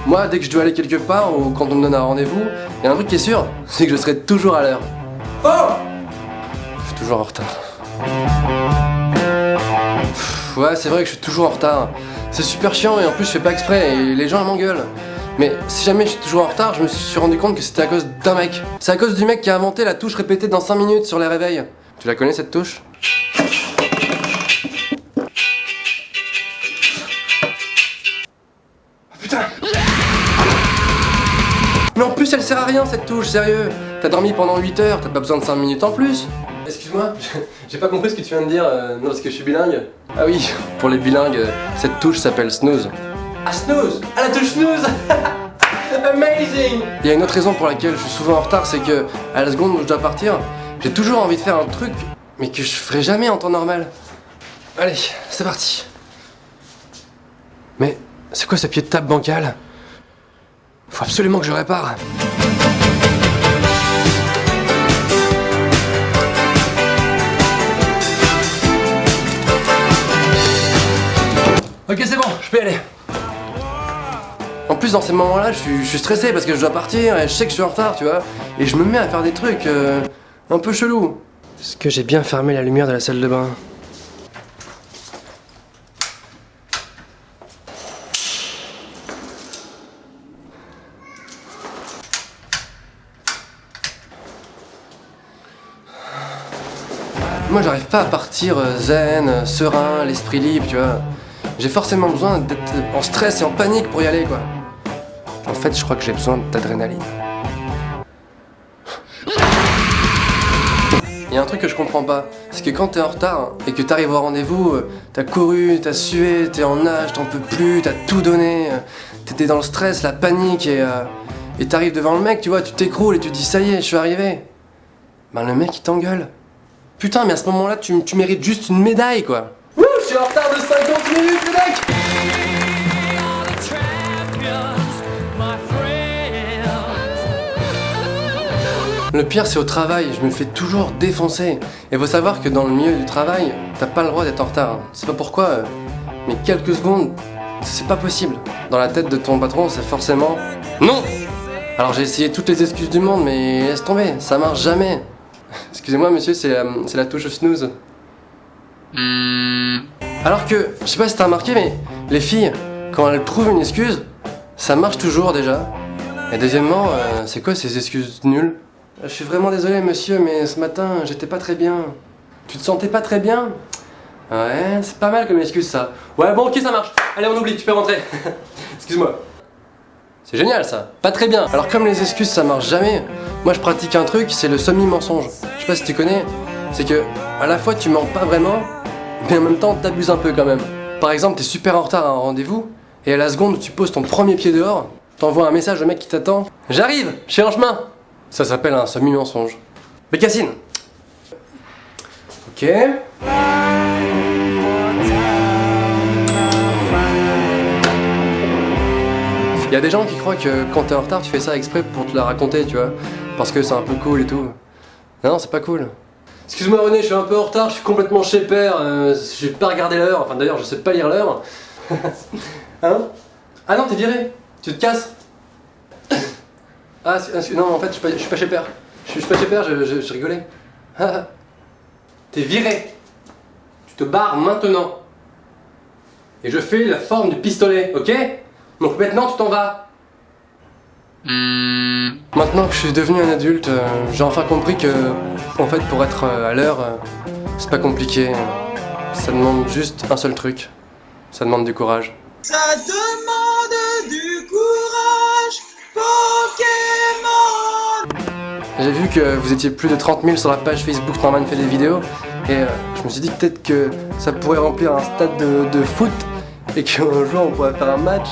Moi, dès que je dois aller quelque part ou quand on me donne un rendez-vous, il y a un truc qui est sûr, c'est que je serai toujours à l'heure. Oh! Je suis toujours en retard. Ouais, c'est vrai que je suis toujours en retard. C'est super chiant et en plus je fais pas exprès et les gens m'engueulent. Mais si jamais je suis toujours en retard, je me suis rendu compte que c'était à cause d'un mec. C'est à cause du mec qui a inventé la touche répétée dans 5 minutes sur les réveils. Tu la connais cette touche? Putain! Mais en plus elle sert à rien cette touche, sérieux! T'as dormi pendant 8 heures, t'as pas besoin de 5 minutes en plus! Excuse-moi, j'ai pas compris ce que tu viens de dire, non parce que je suis bilingue. Ah oui, pour les bilingues, cette touche s'appelle snooze. Ah snooze! Ah la touche snooze! Amazing! Il y a une autre raison pour laquelle je suis souvent en retard, c'est que à la seconde où je dois partir, j'ai toujours envie de faire un truc, mais que je ferai jamais en temps normal. Allez, c'est parti. Mais c'est quoi ce pied de table bancal? Faut absolument que je répare. Ok, c'est bon, je peux y aller. En plus, dans ces moments-là, je suis stressé parce que je dois partir et je sais que je suis en retard, tu vois. Et je me mets à faire des trucs un peu chelous. Est-ce que j'ai bien fermé la lumière de la salle de bain? Moi, j'arrive pas à partir zen, serein, l'esprit libre, tu vois. J'ai forcément besoin d'être en stress et en panique pour y aller, quoi. En fait, je crois que j'ai besoin d'adrénaline. Il y a un truc que je comprends pas, c'est que quand t'es en retard et que t'arrives au rendez-vous, t'as couru, t'as sué, t'es en nage, t'en peux plus, t'as tout donné, t'étais dans le stress, la panique et t'arrives devant le mec, tu vois, tu t'écroules et tu te dis ça y est, je suis arrivé. Ben le mec il t'engueule. Putain, mais à ce moment-là, tu mérites juste une médaille, quoi. Wouh, je suis en retard de 50 minutes, le mec! Le pire, c'est au travail, je me fais toujours défoncer. Et faut savoir que dans le milieu du travail, t'as pas le droit d'être en retard. C'est pas pourquoi, mais quelques secondes, c'est pas possible. Dans la tête de ton patron, c'est forcément non! Alors j'ai essayé toutes les excuses du monde, mais laisse tomber, ça marche jamais. Excusez-moi monsieur, c'est la touche snooze. Alors que, je sais pas si t'as remarqué, mais les filles, quand elles trouvent une excuse, ça marche toujours déjà. Et deuxièmement, c'est quoi ces excuses nulles? Je suis vraiment désolé monsieur, mais ce matin, j'étais pas très bien. Tu te sentais pas très bien? Ouais, c'est pas mal comme excuse ça. Ouais bon ok ça marche, allez on oublie, tu peux rentrer. Excuse-moi. C'est génial ça, pas très bien. Alors comme les excuses ça marche jamais, moi je pratique un truc, c'est le semi-mensonge. Je sais pas si tu connais, c'est que à la fois tu mens pas vraiment, mais en même temps t'abuses un peu quand même. Par exemple t'es super en retard à un rendez-vous, et à la seconde où tu poses ton premier pied dehors, t'envoies un message au mec qui t'attend. J'arrive, je suis en chemin. Ça s'appelle un semi-mensonge. Bécassine. Ok. Il y a des gens qui croient que quand t'es en retard, tu fais ça exprès pour te la raconter, tu vois. Parce que c'est un peu cool et tout. Non, c'est pas cool. Excuse-moi René, je suis un peu en retard, je suis complètement chez père, j'ai pas regardé l'heure, enfin d'ailleurs je sais pas lire l'heure. Hein? Ah non, t'es viré, tu te casses. Ah non, en fait je suis pas chez père. Je suis pas chez père, je rigolais. T'es viré. Tu te barres maintenant. Et je fais la forme du pistolet, ok? Donc maintenant tu t'en vas. Maintenant que je suis devenu un adulte, j'ai enfin compris que, en fait, pour être à l'heure, c'est pas compliqué. Ça demande juste un seul truc. Ça demande du courage. Ça demande du courage, Pokémon. J'ai vu que vous étiez plus de 30 000 sur la page Facebook Norman fait des vidéos, et je me suis dit peut-être que ça pourrait remplir un stade de foot, et qu'un jour on pourrait faire un match.